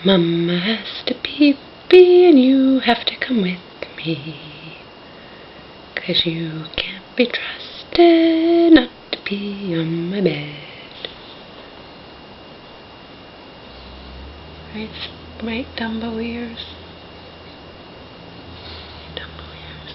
Mama has to pee-pee and you have to come with me, 'cause you can't be trusted not to pee on my bed. Right, Dumbo ears? Dumbo ears.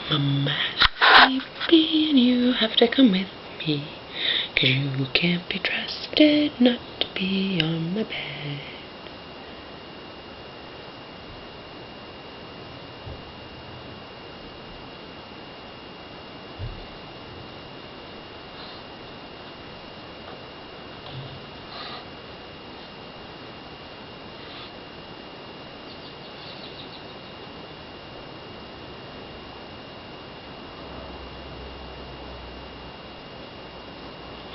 Mama has to pee and you have to come with me, 'cause you can't be trusted not to pee on my bed.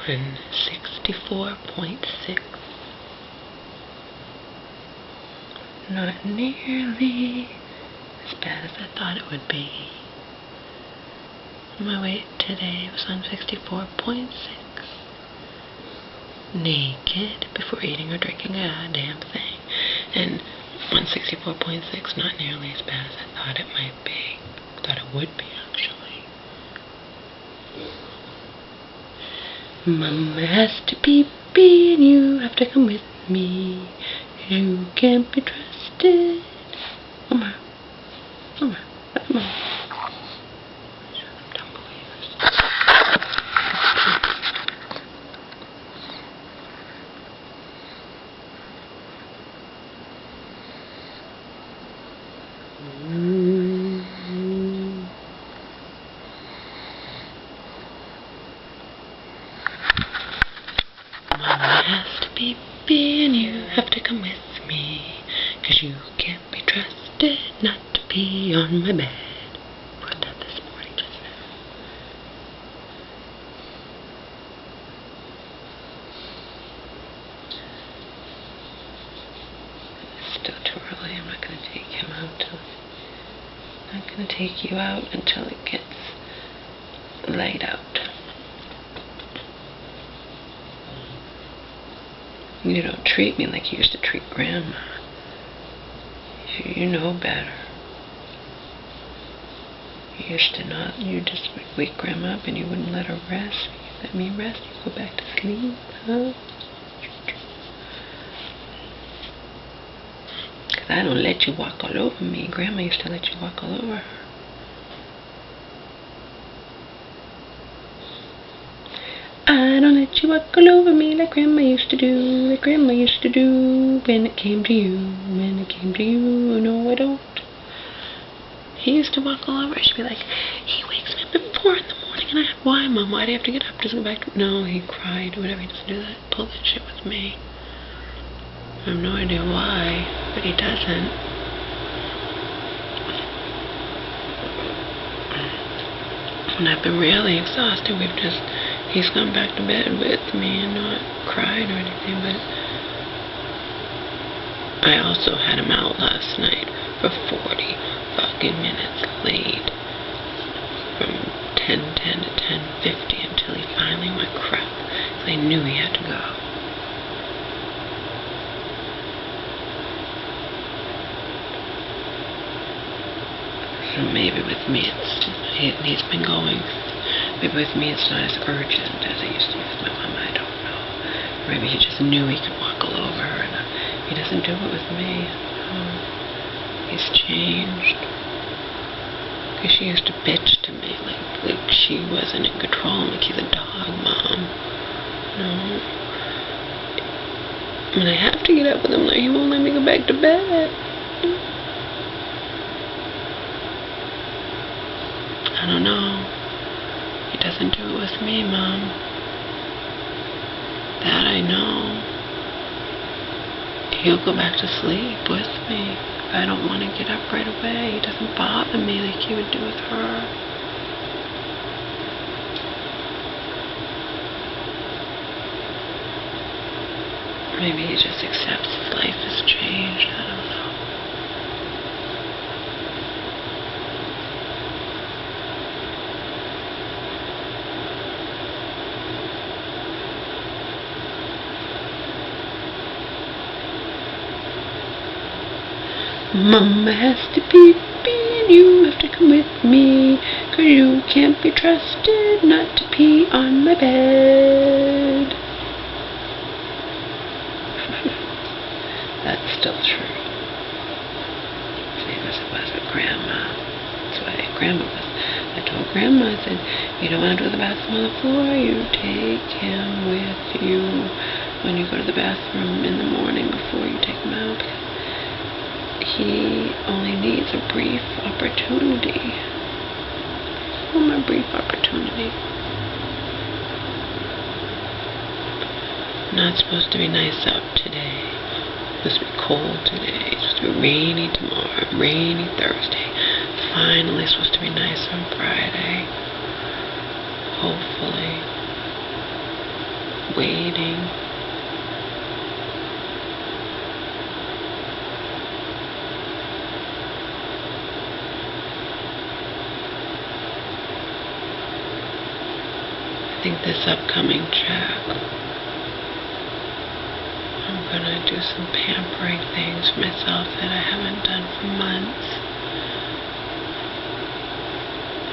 And 64.6. Not nearly as bad as I thought it would be. My weight today was on 64.6. Naked before eating or drinking a goddamn thing. And on 64.6, not nearly as bad as I thought it might be. Thought it would be, actually. Mama has to pee-pee and you have to come with me. You can't be trusted. Mama. Mama. Mama. Mama has to pee-pee and you have to come with me, 'cause you can't be trusted not to pee on my bed. Wrote that this morning just now. It's still too early. I'm not going to take him out till... I'm not going to take you out until it gets laid out. You don't treat me like you used to treat Grandma. You know better. You used to not. You just would wake Grandma up and you wouldn't let her rest. You let me rest. You go back to sleep, huh? 'Cause I don't let you walk all over me. Grandma used to let you walk all over her. I don't let you walk all over me like Grandma used to do, like Grandma used to do when it came to you, when it came to you. No, I don't. He used to walk all over her. She'd be like, he wakes me up at 4 in the morning, and why, Mom? Why do you have to get up? Just go back to... No, he cried, whatever. He doesn't do that. Pull that shit with me. I have no idea why, but he doesn't. And I've been really exhausted. He's gone back to bed with me and not cried or anything, but I also had him out last night for 40 fucking minutes late. From 10:10 to 10:50 until he finally went crap. I knew he had to go. So maybe with me he's been going. Maybe with me it's not as urgent as it used to be with my mom. I don't know. Maybe he just knew he could walk all over her, and he doesn't do it with me. He's changed. Because she used to bitch to me like she wasn't in control, like he's a dog, Mom. No. When I have to get up with him, like he won't let me go back to bed. I don't know. He doesn't do it with me, Mom. That I know. He'll go back to sleep with me if I don't want to get up right away. He doesn't bother me like he would do with her. Maybe he just accepts his life has changed. I don't know. Mama has to pee pee and you have to come with me, 'cause you can't be trusted not to pee on my bed. That's still true. Same as it was with Grandma. That's why Grandma was. I told Grandma, I said, you don't want to do the bathroom on the floor, you take him with you when you go to the bathroom in the morning before you take him out. He only needs a brief opportunity. A brief opportunity. Not supposed to be nice out today. It's supposed to be cold today. It's supposed to be rainy tomorrow. Rainy Thursday. Finally supposed to be nice on Friday. Hopefully. Waiting. I think this upcoming check, I'm gonna do some pampering things for myself that I haven't done for months.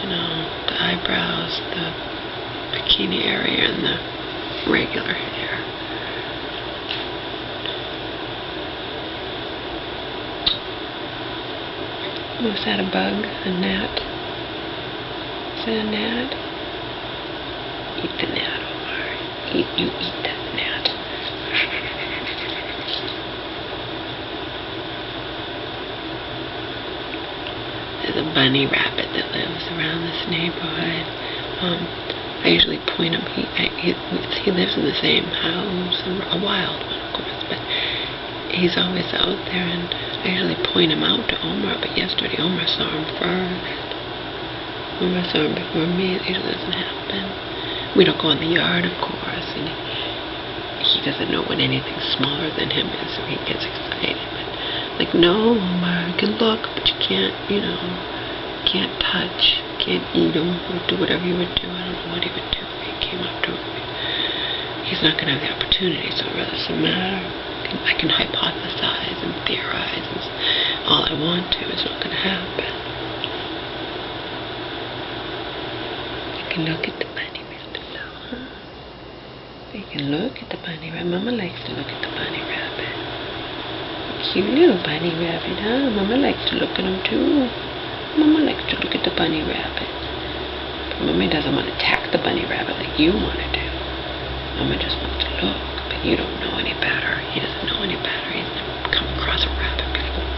You know, the eyebrows, the bikini area, and the regular hair. Was that a bug? A gnat? Is that a gnat? Eat the gnat, Omar. You eat that gnat. There's a bunny rabbit that lives around this neighborhood. I usually point him. He lives in the same house, a wild one, of course, but he's always out there, and I usually point him out to Omar. But yesterday, Omar saw him first. Omar saw him before me. It usually doesn't happen. We don't go in the yard, of course, and he doesn't know when anything smaller than him is, so he gets excited. But, like, no, Omar, you can look, but you can't, you know, can't touch, can't eat him, or do whatever you would do. I don't know what he would do if he came up to him. He's not going to have the opportunity, so it really doesn't matter. I can hypothesize and theorize, and all I want to. It's not going to happen. You can look at the bunny. You can look at the bunny rabbit. Mama likes to look at the bunny rabbit. Cute little bunny rabbit, huh? Mama likes to look at him too. Mama likes to look at the bunny rabbit. But Mama doesn't want to attack the bunny rabbit like you want to do. Mama just wants to look, but you don't know any better. He doesn't know any better. He's never come across a rabbit before.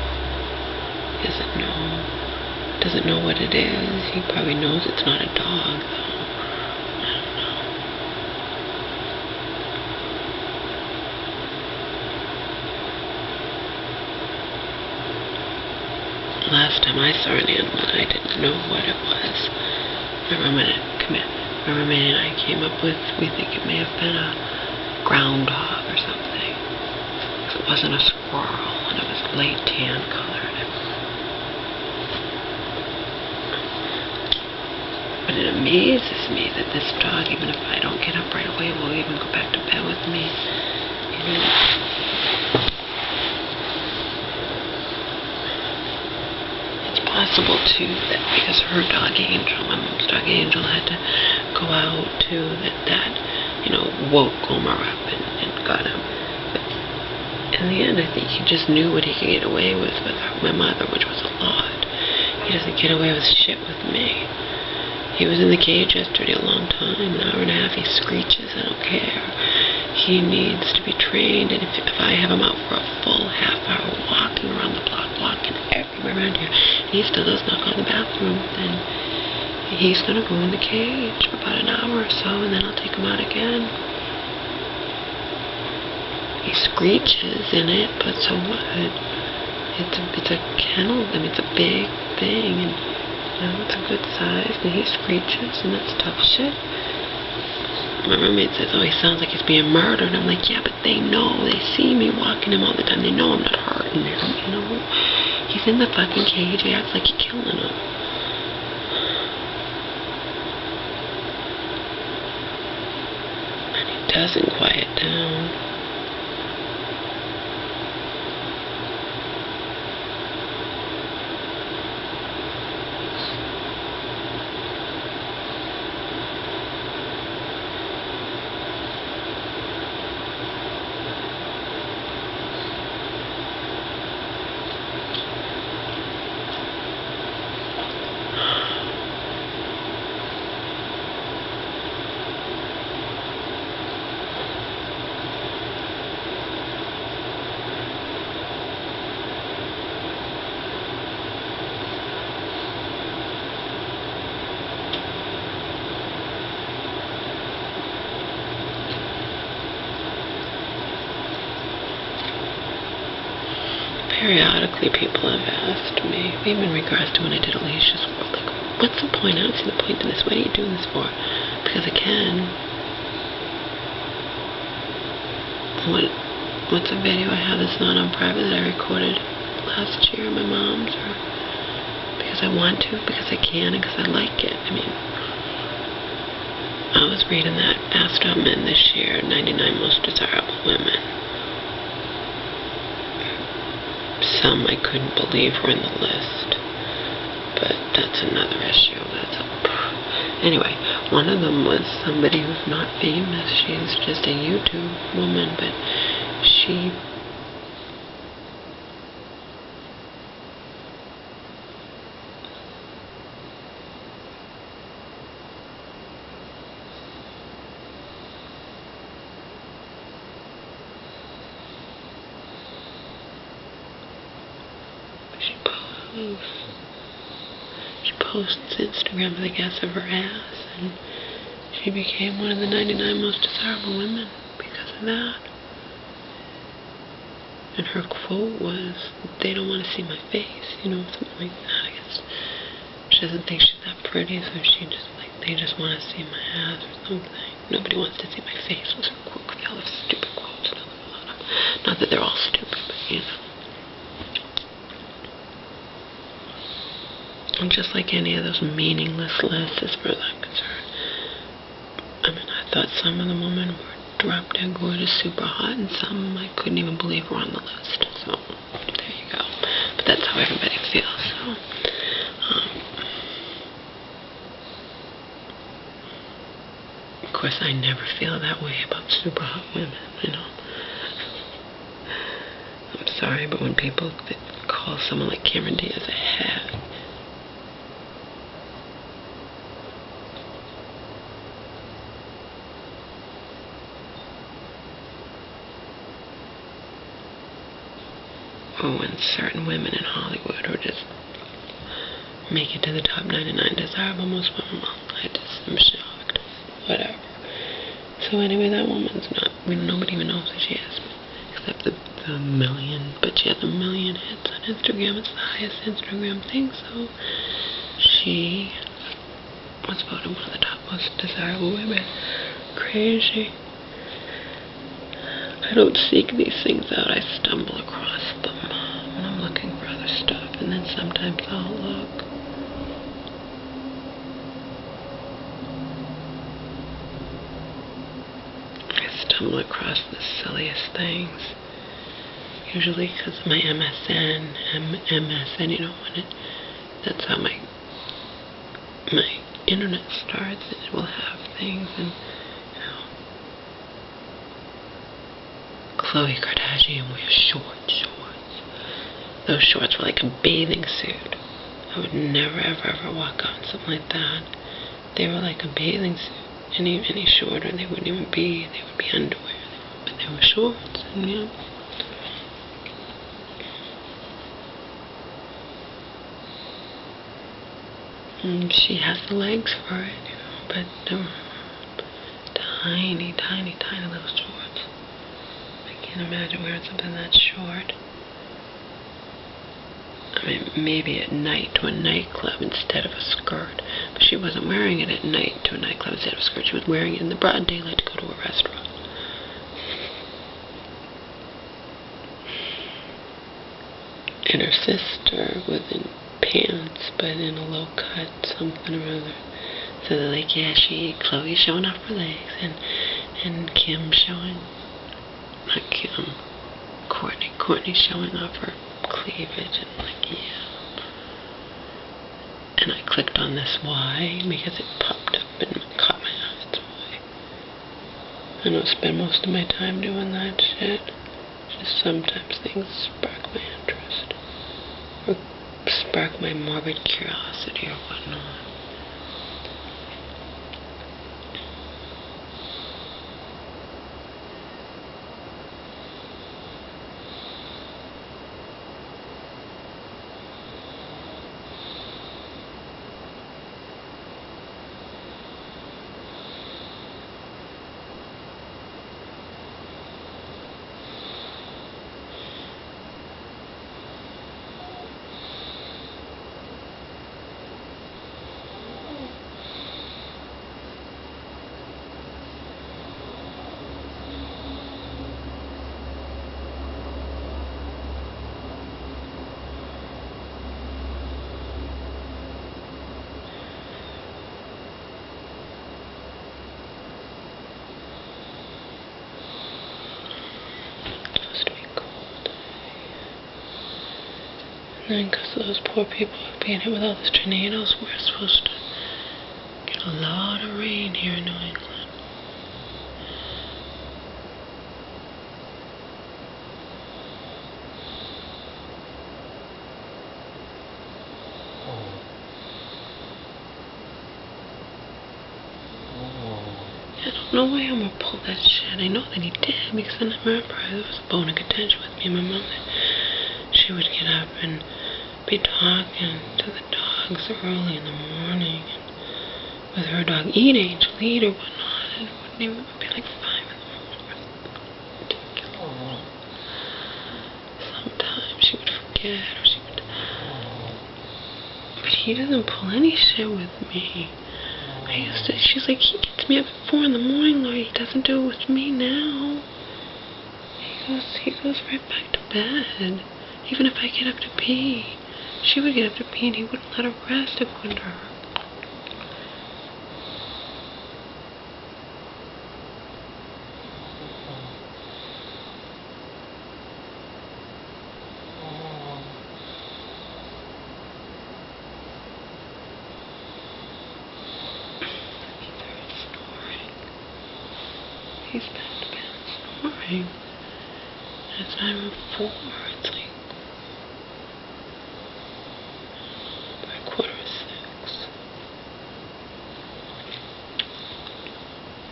He doesn't know what it is. He probably knows it's not a dog, though. Last time I saw an animal, I didn't know what it was. Remember Manny and I came up with, we think it may have been a groundhog or something. Because it wasn't a squirrel, and it was light tan colored. But it amazes me that this dog, even if I don't get up right away, will even go back to bed with me. You know, possible too that because her dog Angel, my mom's dog Angel, had to go out too, that you know, woke Omar up and got him. But in the end, I think he just knew what he could get away with my mother, which was a lot. He doesn't get away with shit with me. He was in the cage yesterday a long time, an hour and a half. He screeches, I don't care. He needs to be trained, and if I have him out for a full half hour walking around the block, walking everywhere around here, and he still does not go to the bathroom, then he's going to go in the cage for about an hour or so, and then I'll take him out again. He screeches in it, but so what? It's a kennel. I mean, it's a big thing, and you know, it's a good size, and he screeches, and that's tough shit. my roommate says, oh, he sounds like he's being murdered. I'm like, yeah, but they know. They see me walking him all the time. They know I'm not hurting him, you know. He's in the fucking cage. He acts like you're killing him. And he doesn't quiet down. Periodically, people have asked me, even in regards to when I did Alicia's World, like, what's the point? I don't see the point in this. What are you doing this for? Because I can. What's a video I have that's not on private that I recorded last year at my mom's? Or because I want to, because I can, and because I like it. I mean, I was reading that Asked Out Men this year, 99 Most Desirable Women. Some I couldn't believe were in the list, but that's another issue. Anyway, one of them was somebody who's not famous. She's just a YouTube woman, but she posts Instagrams, I guess, of her ass, and she became one of the 99 most desirable women because of that. And her quote was, they don't want to see my face, you know, something like that. I guess she doesn't think she's that pretty, so she just, like, they just want to see my ass or something. Nobody wants to see my face was her quote. All those stupid quotes. Not that they're all stupid, but, you know. And just like any of those meaningless lists, as far as I'm concerned, I mean, I thought some of the women were drop dead gorgeous, super hot, and some I couldn't even believe were on the list. So, there you go. But that's how everybody feels. So, of course, I never feel that way about super hot women, you know. I'm sorry, but when people call someone like Cameron Diaz a hag, or when certain women in Hollywood or just make it to the top 99 desirable most women, well, I just am shocked. Whatever. So anyway, that woman's not, nobody even knows who she is, except the million, but she has 1 million hits on Instagram. It's the highest Instagram thing, so she was voted one of the top most desirable women. Crazy. I don't seek these things out, I stumble across them when I'm looking for other stuff, and then sometimes I'll look. I stumble across the silliest things, usually because of my MSN, you know, that's how my internet starts, and it will have things, and Khloe Kardashian wears shorts. Those shorts were like a bathing suit. I would never, ever walk out in something like that. They were like a bathing suit. Any shorter, they wouldn't even be. They would be underwear, but they were shorts. And yeah. And she has the legs for it, you know, but they were tiny little shorts. I can't imagine wearing something that short. I maybe at night to a nightclub instead of a skirt. But she wasn't wearing it at night to a nightclub instead of a skirt. She was wearing it in the broad daylight to go to a restaurant. And her sister was in pants, but in a low cut, something or other. So they're like, yeah, Chloe's showing off her legs, and Kim's showing, not Kim, Courtney's showing off her cleavage, and like, yeah. And I clicked on this why, because it popped up and caught my eye. That's why. I don't spend most of my time doing that shit. Just sometimes things spark my interest, or spark my morbid curiosity or whatnot. And then because those poor people are being hit with all these tornadoes, we're supposed to get a lot of rain here in New England. I don't know why I'm gonna pull that shit. I know that he did, because then I remember there was a bone of contention with me and my mom. She would get up and be talking to the dogs early in the morning, and with her dog Angel or whatnot, and it would be like 5 in the morning. Sometimes she would forget, or she would. But he doesn't pull any shit with me. She's like, he gets me up at 4 in the morning, though. He doesn't do it with me now. He goes right back to bed. Even if I get up to pee, she would get up to pee and he wouldn't let her rest if it wouldn't hurt. He's back to bed snoring. And it's not even 4, it's like 5:45.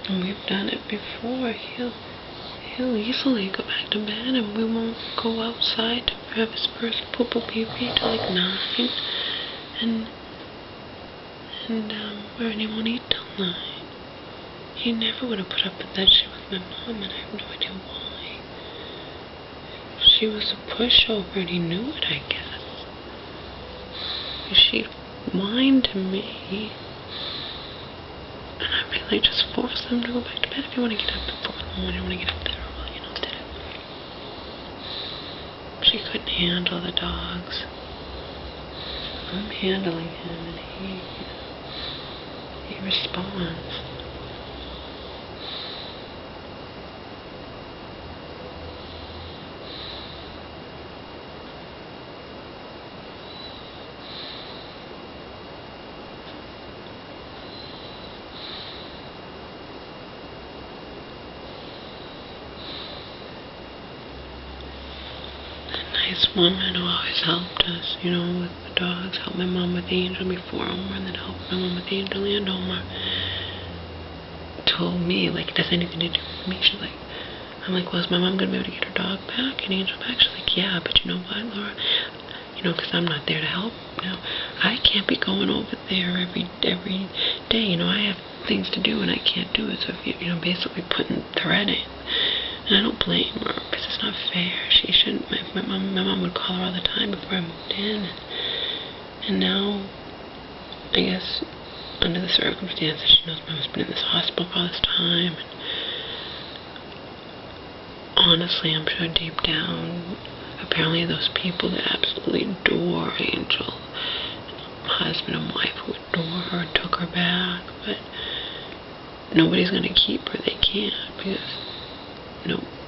And we've done it before. He'll easily go back to bed, and we won't go outside to have his first poo-poo pee-pee till like 9. And he won't eat till 9. He never would have put up with that shit with my mom, and I have no idea why. She was a pushover, and he knew it, I guess. She whined to me, and I really just forced them to go back to bed. If you want to get up at 4 in the morning, I want to get up there early, did it. She couldn't handle the dogs. I'm handling him, and he responds. Nice woman who always helped us, with the dogs, helped my mom with Angel before Omar, and then helped my mom with Angel and Omar, told me, like, it has anything to do with me. She's like, I'm like, well, is my mom going to be able to get her dog back and Angel back? She's like, yeah, but you know what, Laura, because I'm not there to help now. I can't be going over there every day, I have things to do and I can't do it. So if you, basically putting thread in, And I don't blame her, because it's not fair. She shouldn't. My mom would call her all the time before I moved in. And now, I guess, under the circumstances, she knows my mom's been in this hospital for all this time. And honestly, I'm sure deep down, apparently those people that absolutely adore Angel, husband and wife who adore her and took her back, but nobody's going to keep her. They can't, because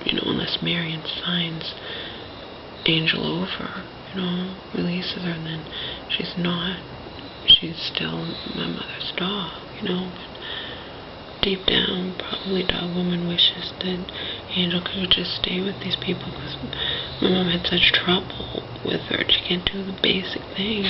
unless Marion signs Angel over, releases her, and then she's still my mother's dog, But deep down, probably dog woman wishes that Angel could just stay with these people, because my mom had such trouble with her. She can't do the basic things.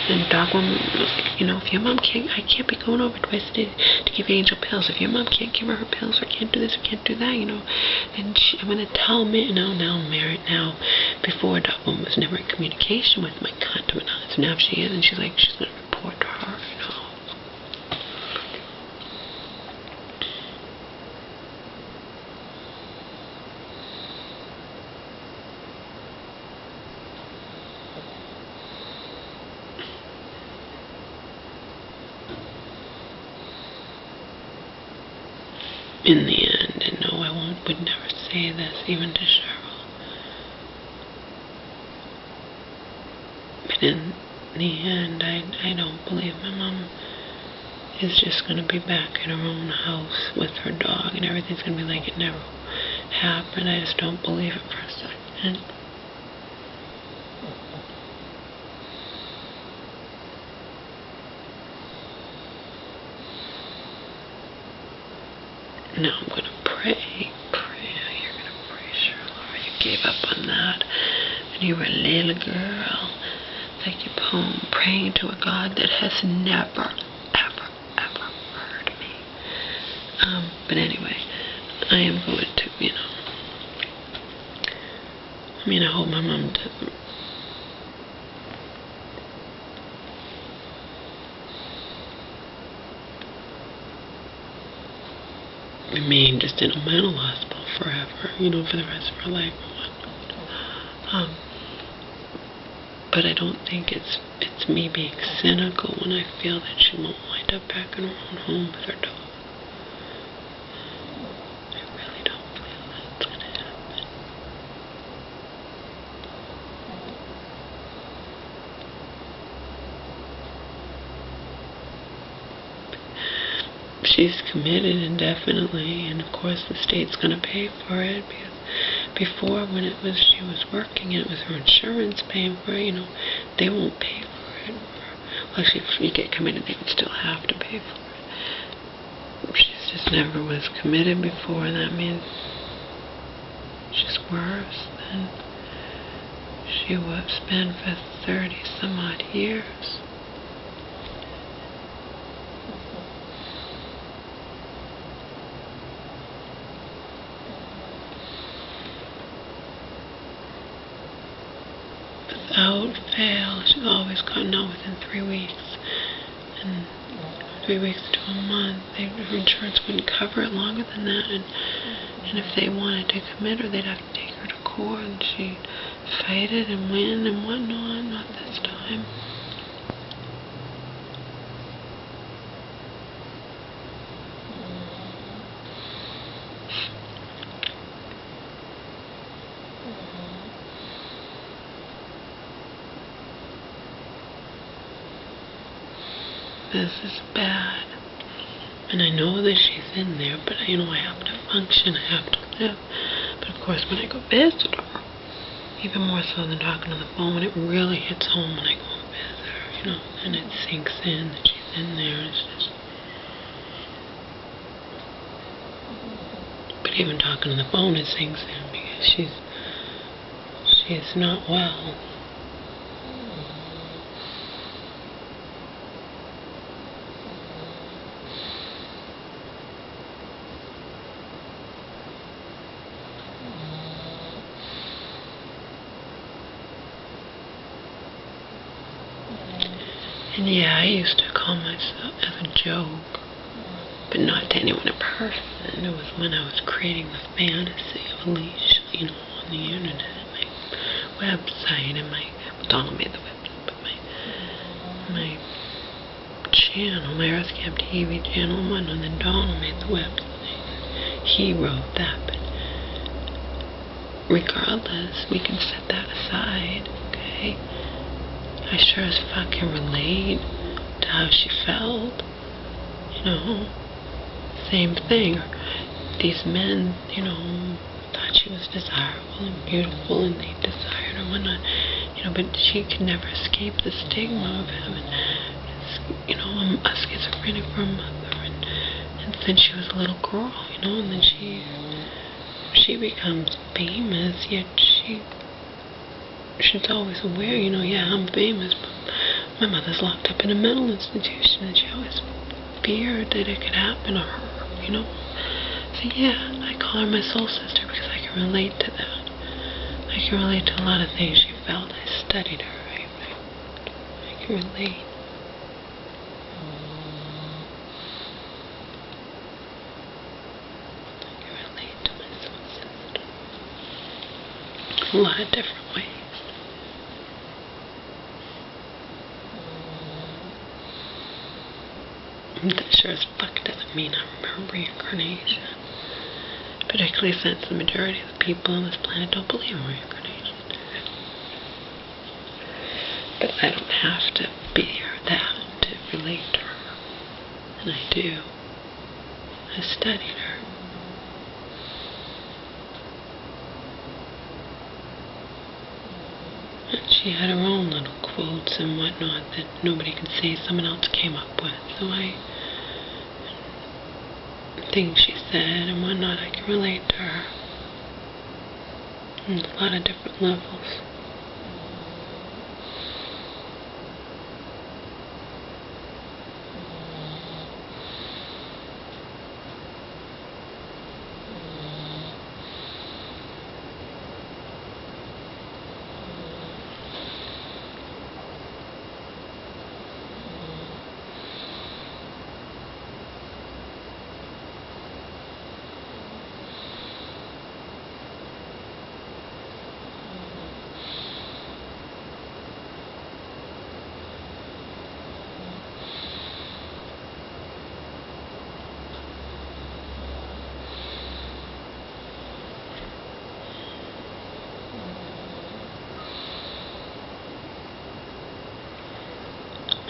And dog woman was like, if your mom can't, I can't be going over twice a day to give Angel pills. If your mom can't give her pills, or can't do this, or can't do that, and I'm going to tell me, now I'm married now. Before, dog woman was never in communication with my cunt. So now she is, and she's like, she's going to report to her, In the end, and no, I would never say this, even to Cheryl. But in the end, I don't believe my mom is just going to be back in her own house with her dog, and everything's going to be like it never happened. I just don't believe it for a second. Now I'm going to pray. You're going to pray, Cheryl. You gave up on that when you were a little girl. It's like your poem, praying to a God that has never, ever, ever heard me. But anyway, I am going to, I hope my mom doesn't remain just in a mental hospital forever, for the rest of her life or whatnot. But I don't think it's me being cynical when I feel that she won't wind up back in her own home with her dog. I really don't believe that's going to happen. She's committed indefinitely, and of course the state's going to pay for it, because before, when she was working and it was her insurance paying for it, they won't pay for it. Well, actually, if you get committed, they would still have to pay for it. She just never was committed before, and that means she's worse than she was been for 30-some-odd years. Without fail, she's always gotten out within 3 weeks, and 3 weeks to a month. Her insurance wouldn't cover it longer than that, and if they wanted to commit her, they'd have to take her to court, and she'd fight it and win and whatnot. Not this time. This is bad, and I know that she's in there, but I have to function, I have to live. But of course, when I go visit her, even more so than talking on the phone, when it really hits home when I go and visit her, and it sinks in that she's in there. It's just. But even talking on the phone, it sinks in, because she's not well. And yeah, I used to call myself as a joke but not to anyone in person. It was when I was creating the fantasy of Alicia, you know, on the internet, and my website, and my, well, Donald made the website, but my channel, my Earthcam TV channel, and whatnot, and then Donald made the website. He wrote that, but regardless, we can set that aside, okay? I sure as fuck can relate to how she felt, you know, same thing. These men, you know, thought she was desirable and beautiful, and they desired her, whatnot, you know, but she could never escape the stigma of having, you know, a schizophrenic for a mother, and since she was a little girl, you know, and then she becomes famous, yet she's always aware, you know, yeah, I'm famous, but my mother's locked up in a mental institution, and she always feared that it could happen to her, you know. So yeah, I call her my soul sister because I can relate to that. I can relate to a lot of things she felt. I studied her. I can relate. I can relate to my soul sister. A lot of different ways. That sure as fuck doesn't mean I remember reincarnation. Particularly since the majority of the people on this planet don't believe in reincarnation. But I don't have to be that to relate to her. And I do. I studied her. And she had her own little quotes and whatnot that nobody could say someone else came up with. So things she said and whatnot, I can relate to her. On a lot of different levels.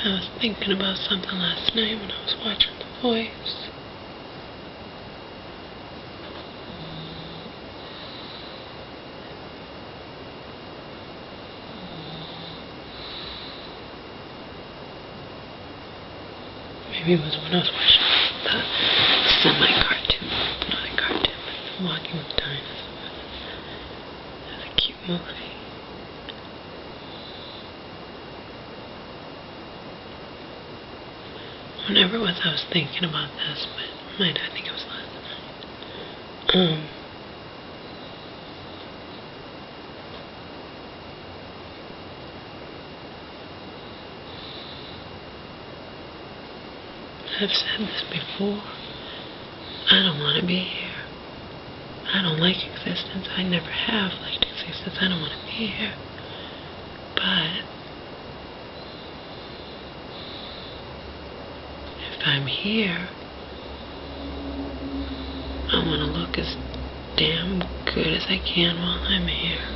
I was thinking about something last night when I was watching The Voice. Maybe it was when I was watching the semi-cartoon, not a cartoon, but the Walking with Dinosaurs. That's a cute movie. Whenever it was, I was thinking about this, but I think it was last night. I've said this before. I don't want to be here. I don't like existence. I never have liked existence. I don't want to be here. But if I'm here, I want to look as damn good as I can while I'm here.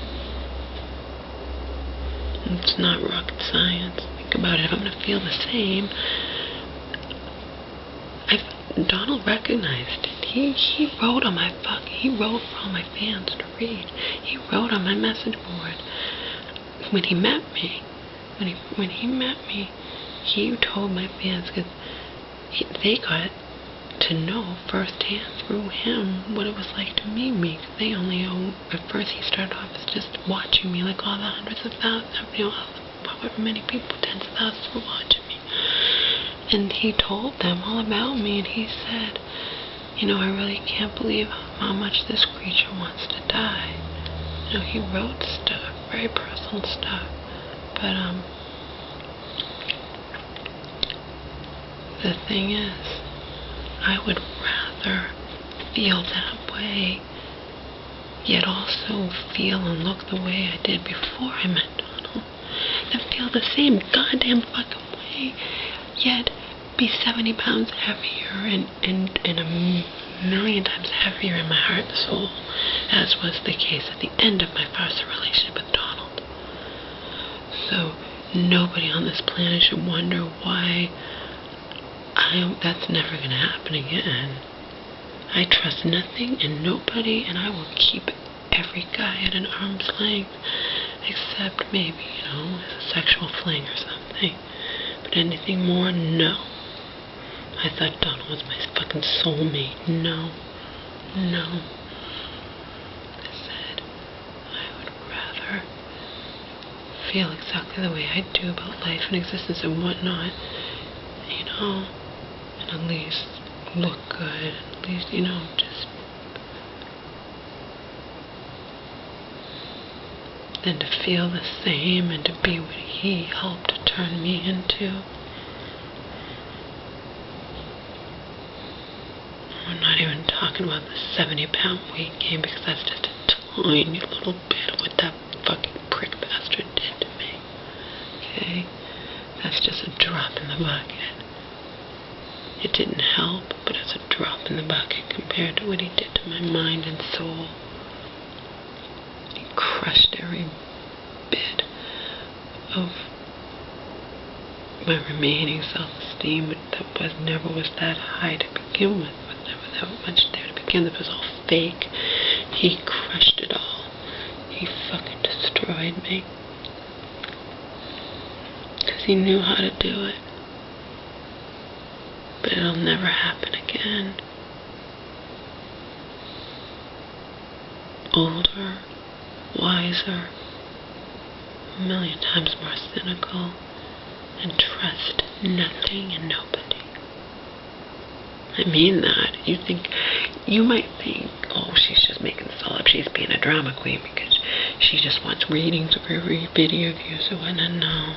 It's not rocket science. Think about it. If I'm going to feel the same, Donald recognized it. He wrote on my he wrote for all my fans to read. He wrote on my message board when he met me. When he met me, he told my fans, because they got to know firsthand through him what it was like to meet me. They only know, at first he started off as just watching me, like all the hundreds of thousands, you know, however many people, tens of thousands were watching me. And he told them all about me, and he said, you know, I really can't believe how much this creature wants to die. You know, he wrote stuff, very personal stuff. But, the thing is, I would rather feel that way, yet also feel and look the way I did before I met Donald, than feel the same goddamn fucking way, yet be 70 pounds heavier and a million times heavier in my heart and soul, as was the case at the end of my first relationship with Donald. So nobody on this planet should wonder why that's never going to happen again. I trust nothing and nobody, and I will keep every guy at an arm's length, except maybe, as a sexual fling or something. But anything more, no. I thought Donald was my fucking soulmate. No. I said I would rather feel exactly the way I do about life and existence and whatnot, and at least look good, at least, just than to feel the same and to be what he helped to turn me into. I'm not even talking about the 70-pound weight gain, because that's just a tiny little bit of what that fucking prick bastard did to me. Okay? That's just a drop in the bucket. It didn't help, but it's a drop in the bucket compared to what he did to my mind and soul. He crushed every bit of my remaining self-esteem that never was that high to begin with. Was never that much there to begin with. It was all fake. He crushed it all. He fucking destroyed me. Because he knew how to do it. But it'll never happen again. Older, wiser, a million times more cynical, and trust nothing and nobody. I mean that. You might think, oh, she's just making this all up. She's being a drama queen because she just wants ratings of every video views or whatnot. No.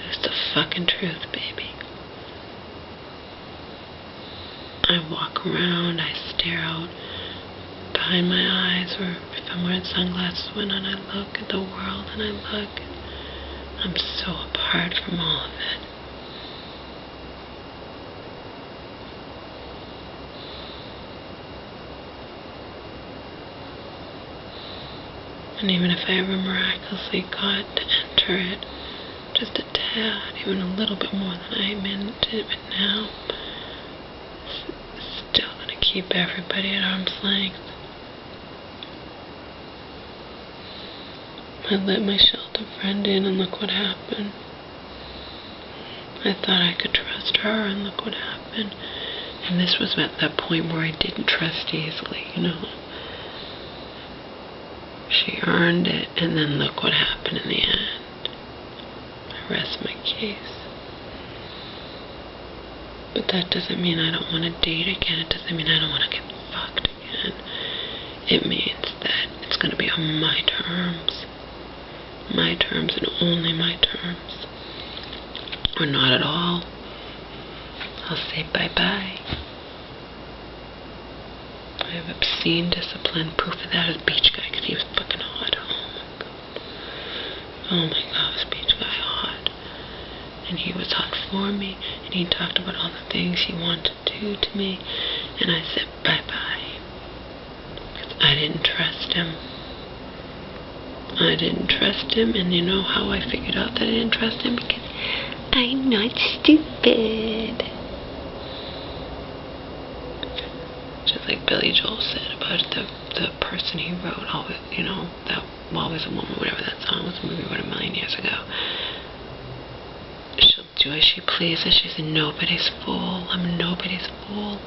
It's the fucking truth, baby. I walk around, I stare out behind my eyes, or if I'm wearing sunglasses when I look at the world and I look, I'm so apart from all of it. And even if I ever miraculously got to enter it, just a tad, even a little bit more than I'm into it now, still gonna keep everybody at arm's length. I let my shelter friend in and look what happened. I thought I could trust her and look what happened. And this was at that point where I didn't trust easily, She earned it, and then look what happened in the end. I rest my case. But that doesn't mean I don't want to date again. It doesn't mean I don't want to get fucked again. It means that it's going to be on my terms. My terms and only my terms. Or not at all. I'll say bye-bye. I have obscene discipline. Proof of that is Beach Guy, because he was fucking hot. Oh my god, was Beach Guy hot. And he was hot for me, and he talked about all the things he wanted to do to me, and I said bye-bye. Because I didn't trust him. I didn't trust him, and you know how I figured out that I didn't trust him? Because I'm not stupid. Just like Billy Joel said about the person he wrote, always, that Always a Woman, whatever that song was, a movie he wrote a million years ago. She'll do as she pleases. She's nobody's fool. I'm nobody's fool.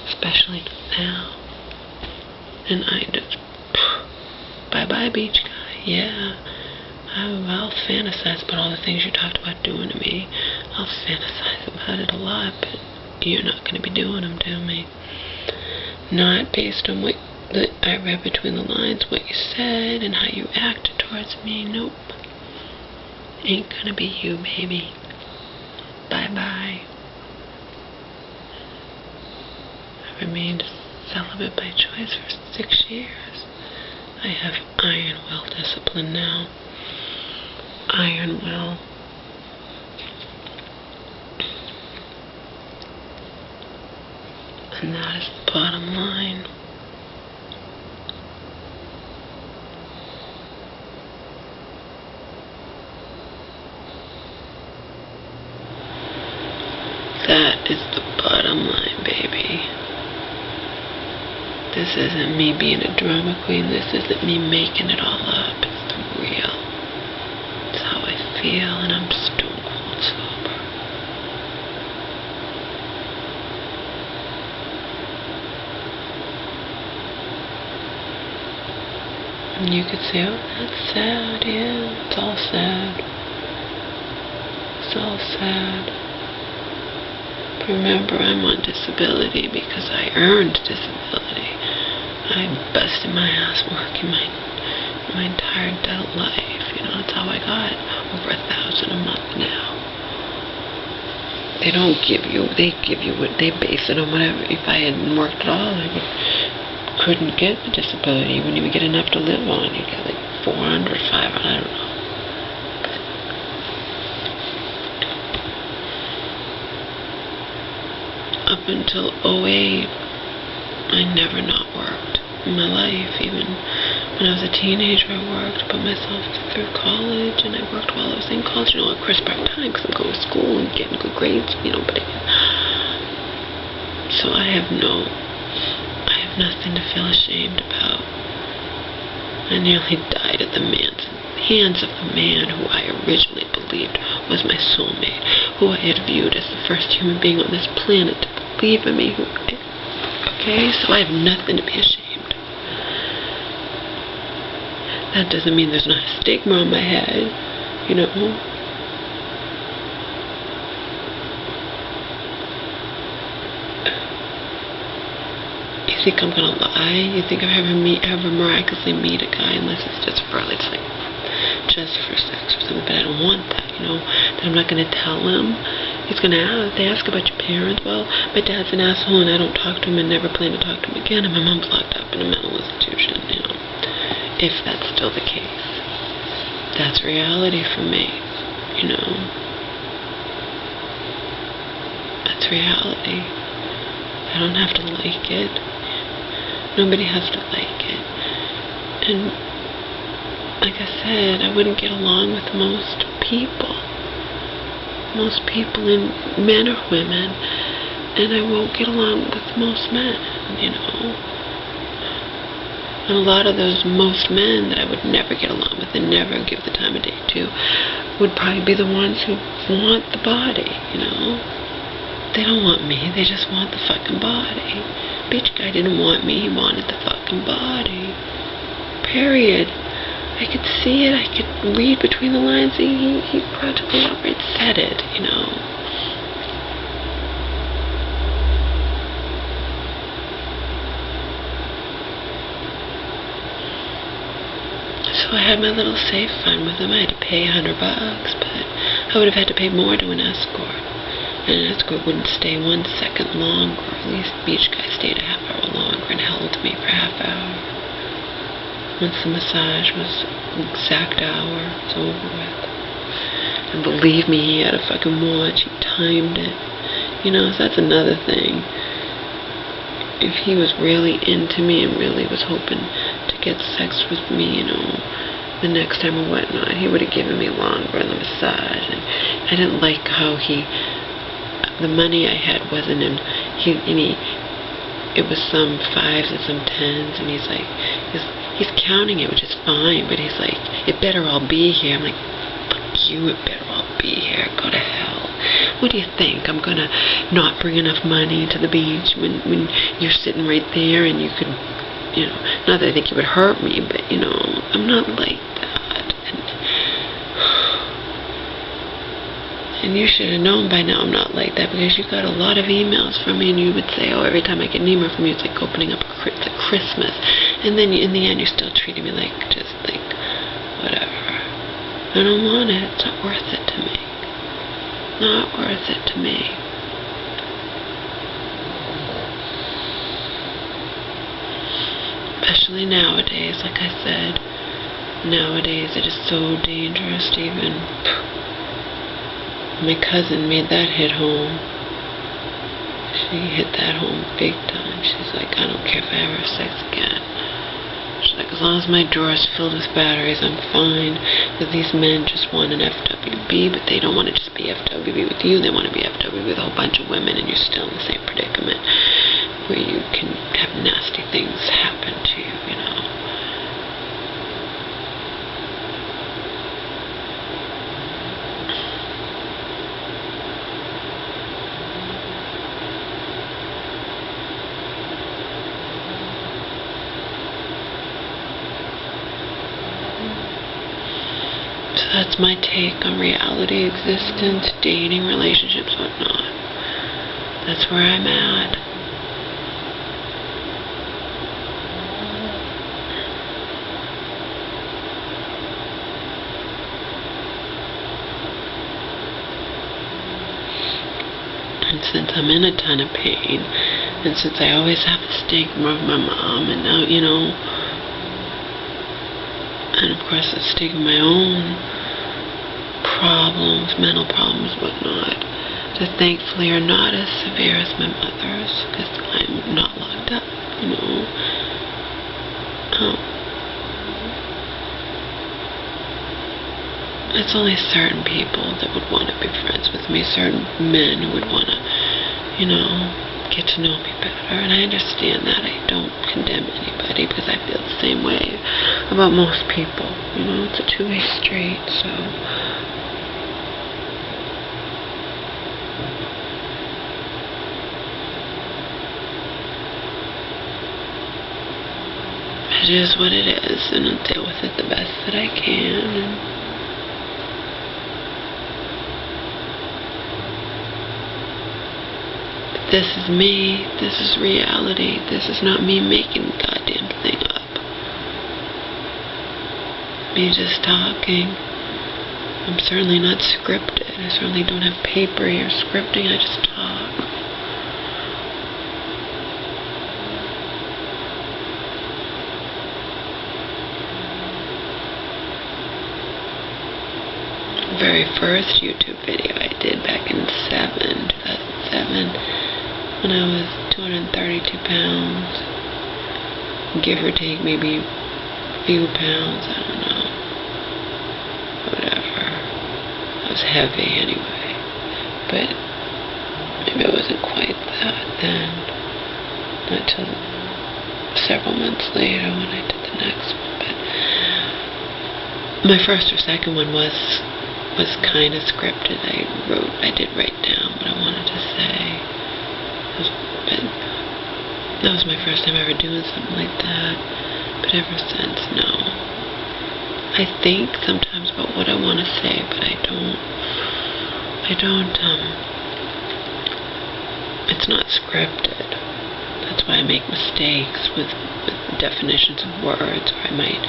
Especially now. And I just, bye-bye, Beach Guy. Yeah. I'll fantasize about all the things you talked about doing to me. I'll fantasize about it a lot, but you're not going to be doing them to me. Not based on what I read between the lines, what you said, and how you acted towards me. Nope. Ain't gonna be you, baby. Bye-bye. remained celibate by choice for 6 years. I have iron will discipline now. Iron will. And that is the bottom line. That is the bottom line, baby. This isn't me being a drama queen. This isn't me making it all up. It's real. It's how I feel, and I'm stone cold sober. And you could say, oh, that's sad. Yeah, it's all sad. It's all sad. Remember, I'm on disability because I earned disability. I busted my ass working my entire adult life. You know, that's how I got over 1,000 a month now. They don't give you, they give you what they base it on. Whatever. If I hadn't worked at all, couldn't get a disability. You wouldn't even get enough to live on. You get like 400, 500, I don't know. Up until 08, I never not worked in my life. Even when I was a teenager, I worked, put myself through college, and I worked while I was in college, you know, of course part-time, because I'm going to school and getting good grades, you know, but so I have nothing to feel ashamed about. I nearly died at the hands of the man who I originally believed was my soulmate, who I had viewed as the first human being on this planet to believe in me. Okay, so I have nothing to be ashamed. That doesn't mean there's not a stigma on my head, you know. You think I'm gonna lie? You think I ever miraculously meet a guy unless it's just for sex or something? But I don't want that, you know. That I'm not gonna tell him. He's gonna ask. They ask about your parents. Well, my dad's an asshole, and I don't talk to him, and never plan to talk to him again. And my mom's locked up in a mental institution, you know. If that's still the case, that's reality for me, you know. That's reality. I don't have to like it. Nobody has to like it. And like I said, I wouldn't get along with most people. Most people, in men or women. And I won't get along with most men, you know. And a lot of those most men that I would never get along with and never give the time of day to would probably be the ones who want the body, you know. They don't want me, they just want the fucking body. Bitch guy didn't want me, he wanted the fucking body. Period. I could see it, I could read between the lines. He practically outright said it, you know. So I had my little safe fund with him. I had to pay $100, but I would have had to pay more to an escort. And an escort wouldn't stay 1 second longer. At least the beach guy stayed a half hour longer and held me for a half hour. Once the massage was the exact hour, it's over with. And believe me, he had a fucking watch. He timed it. You know, so that's another thing. If he was really into me and really was hoping to get sex with me, you know, the next time or whatnot, he would have given me longer on the massage. And I didn't like how the money I had wasn't in, it was some 5s and some 10s, and he's counting it, which is fine, but he's like, it better all be here. I'm like, fuck you, it better all be here, go to hell. What do you think? I'm gonna not bring enough money to the beach when you're sitting right there and you could, you know, not that I think it would hurt me, but, you know, I'm not like that. And you should have known by now I'm not like that, because you got a lot of emails from me and you would say, oh, every time I get an email from you, it's like opening up a Christmas. And then in the end, you're still treating me like, just like, whatever. I don't want it. It's not worth it to me. Not worth it to me. especially nowadays, like I said. Nowadays it is so dangerous to even... My cousin made that hit home. She hit that home big time. She's like, I don't care if I ever have sex again. She's like, as long as my drawer is filled with batteries, I'm fine. Because these men just want an FWB, but they don't want to just be FWB with you. They want to be FWB with a whole bunch of women, and you're still in the same predicament where you can have nasty things happen to you, you know. That's my take on reality, existence, dating, relationships, whatnot. That's where I'm at. And since I'm in a ton of pain, and since I always have the stigma of my mom, and now, you know, and of course the stigma of my own problems, mental problems, whatnot, that thankfully are not as severe as my mother's, because I'm not locked up, you know. It's only certain people that would want to be friends with me, certain men who would want to, you know, get to know me better, and I understand that. I don't condemn anybody, because I feel the same way about most people, you know. It's a two-way street, so... It is what it is, and I'll deal with it the best that I can. But this is me. This is reality. This is not me making the goddamn thing up. Me just talking. I'm certainly not scripted. I certainly don't have paper or scripting. I just talk. Very first YouTube video I did back in 2007, when I was 232 pounds, give or take maybe a few pounds, I don't know, whatever. I was heavy anyway, but maybe I wasn't quite that then, not till several months later when I did the next one. But my first or second one was kind of scripted. I did write down what I wanted to say. That was my first time ever doing something like that. But ever since, no. I think sometimes about what I want to say, but I don't, it's not scripted. That's why I make mistakes with definitions of words, or I might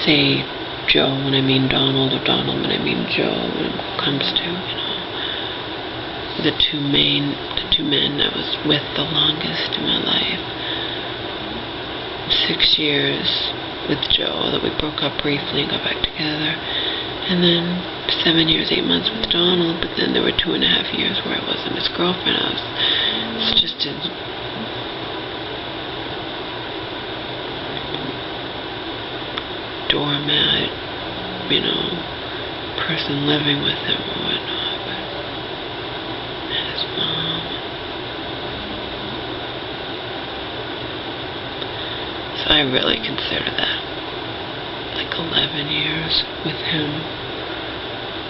say Joe when I mean Donald, or Donald when I mean Joe, when it comes to, you know, the two men I was with the longest in my life. 6 years with Joe, that we broke up briefly and got back together, and then 7 years, 8 months with Donald, but then there were 2.5 years where I wasn't his girlfriend. It's just a doormat, you know, person living with him or whatnot, but and his mom. So I really consider that like 11 years with him.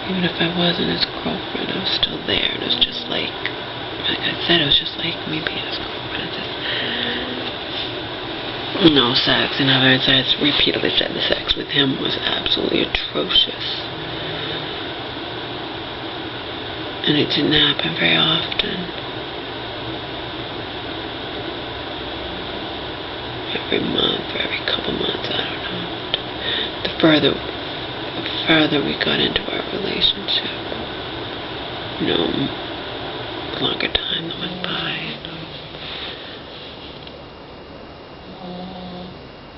Even if I wasn't his girlfriend, I was still there. It was just like I said, it was just like me being his girlfriend. No sex. In other words, I repeatedly said the sex with him was absolutely atrocious. And it didn't happen very often. Every month or every couple months, I don't know. The further we got into our relationship, you know, longer time that went by.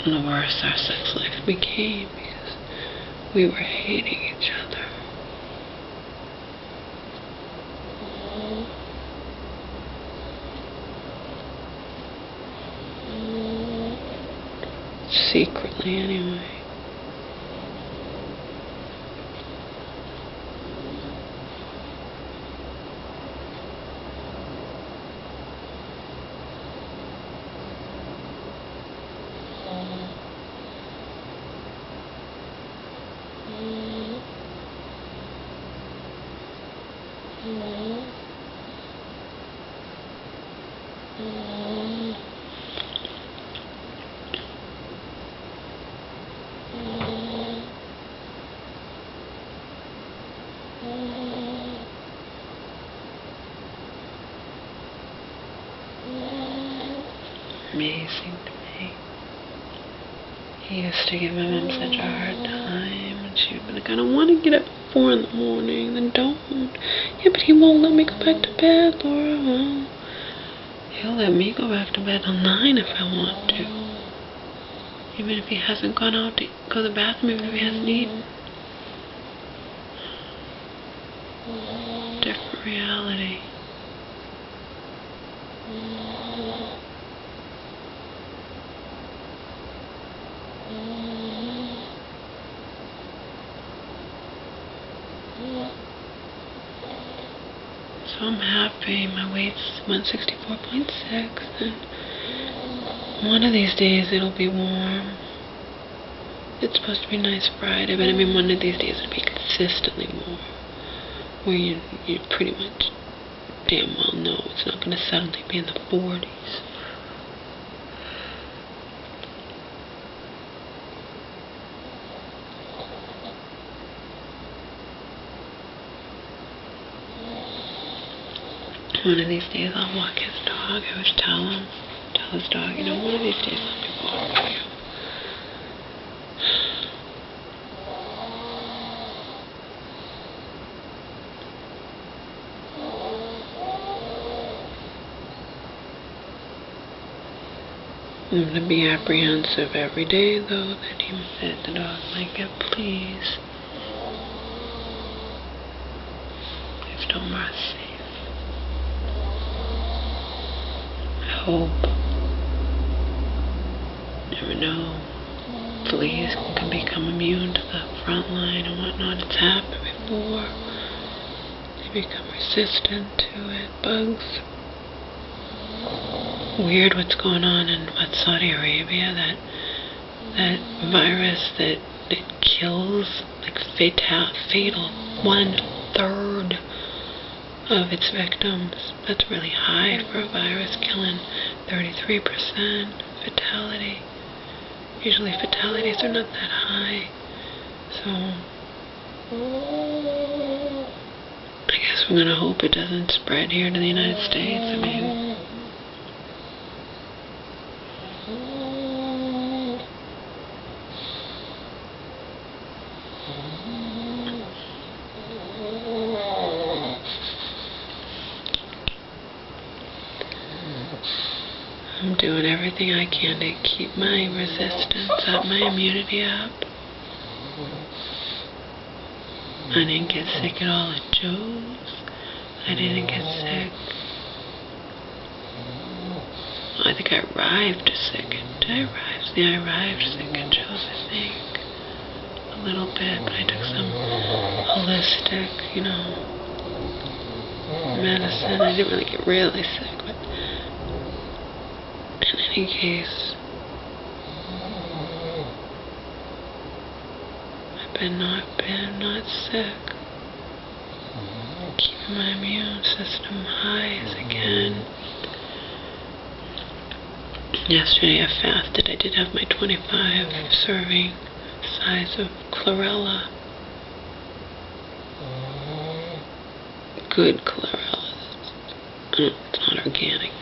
the worse our sex life became because we were hating each other. Secretly, anyway. Amazing to me. He used to give my mom such a hard time, and she would be like, I don't want to get up at 4 in the morning, then don't. Yeah, but he won't let me go back to bed, Laura. Well, he'll let me go back to bed till 9 if I want to. Even if he hasn't gone out to go to the bathroom, even if he hasn't eaten. Different reality. So I'm happy. My weight's 164.6, and one of these days it'll be warm. It's supposed to be nice Friday, but I mean one of these days it'll be consistently warm, where you pretty much damn well know it's not going to suddenly be in the 40s. One of these days I'll walk his dog. I always tell his dog, you know, one of these days I'll be walking you. I'm going to be apprehensive every day, though, that the dog might get fleas. If Tomar's safe. I hope. Never know. Fleas can become immune to the front line and whatnot. It's happened before. They become resistant to it. Bugs. Weird what's going on in Saudi Arabia, that virus that kills, like fatal 1/3 of its victims. That's really high for a virus, killing 33% fatality. Usually fatalities are not that high. So I guess we're gonna hope it doesn't spread here to the United States. I mean, I'm doing everything I can to keep my resistance up, my immunity up. I didn't get sick at all at Joe's. I didn't get sick. I think I arrived sick. Did I arrive? Yeah, I arrived sick at Joe's, I think. A little bit, but I took some holistic, medicine. I didn't really get really sick, but in any case, I've been not sick. Keeping my immune system high as I can. Yesterday I fasted. I did have my 25 serving size of chlorella. Good chlorella. It's not organic,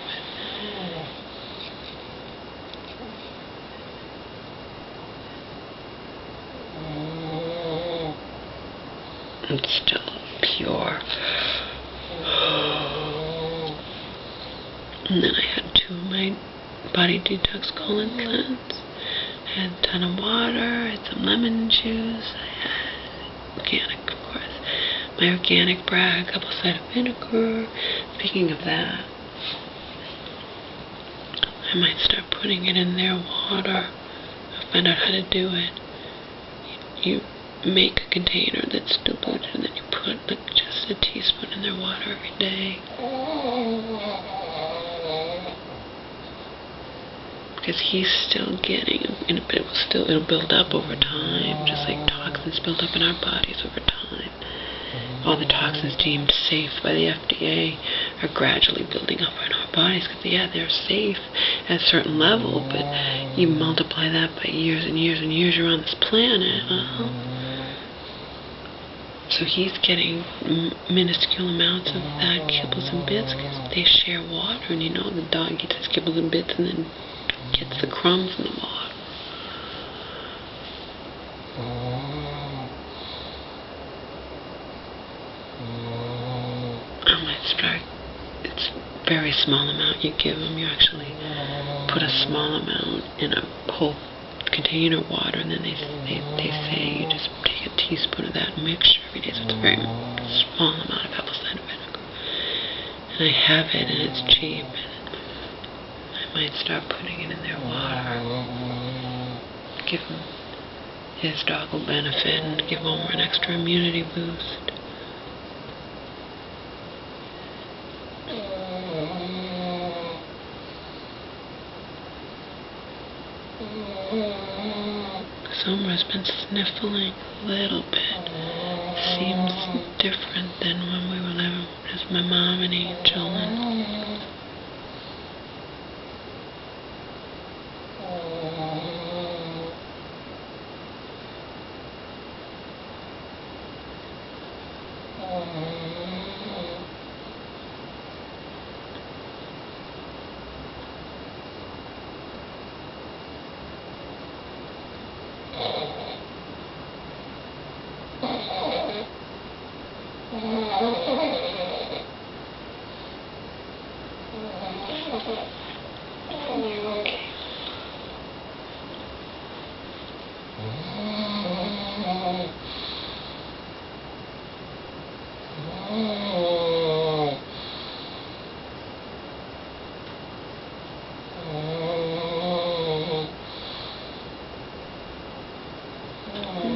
but it's still pure. And then I had 2 of my body detox colon cleanse. had a ton of water, had some lemon juice, I had organic, of course, my organic brag, apple cider vinegar. Speaking of that, I might start putting it in their water. I'll find out how to do it. You make a container that's diluted, and then you put like just a teaspoon in their water every day. Because he's still getting, but it'll build up over time, just like toxins build up in our bodies over time. All the toxins deemed safe by the FDA are gradually building up in our bodies, because they're safe at a certain level, but you multiply that by years and years and years you're on this planet. So he's getting minuscule amounts of that, kibbles and bits, because they share water, and the dog eats his kibbles and bits and then gets the crumbs in the water. I might start, it's a very small amount you give them. You actually put a small amount in a whole container of water, and then they say you just take a teaspoon of that mixture every day. So it's a very small amount of apple cider vinegar. And I have it, and it's cheap. And I might start putting it in their water. Give him, his dog will benefit, and give Homer an extra immunity boost. Homer's been sniffling a little bit. Seems different than when we were living with my mom and Angel.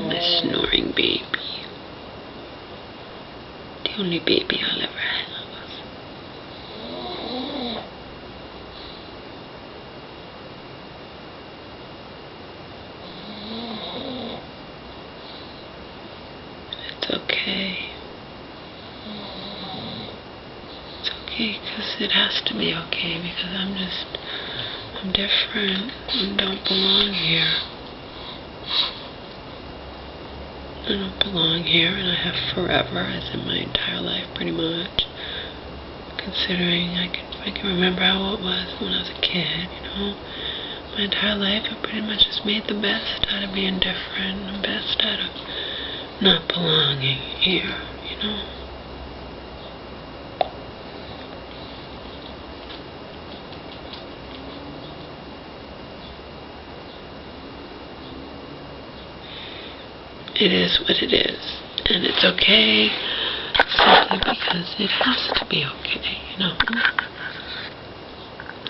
My snoring baby. The only baby I'll ever have. It's okay. It's okay, because it has to be okay, because I'm different and don't belong here. I don't belong here, and I have forever, as in my entire life, pretty much. Considering I can remember how it was when I was a kid, My entire life, I pretty much just made the best out of being different, and the best out of not belonging here, It is what it is, and it's okay simply because it has to be okay,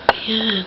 The end.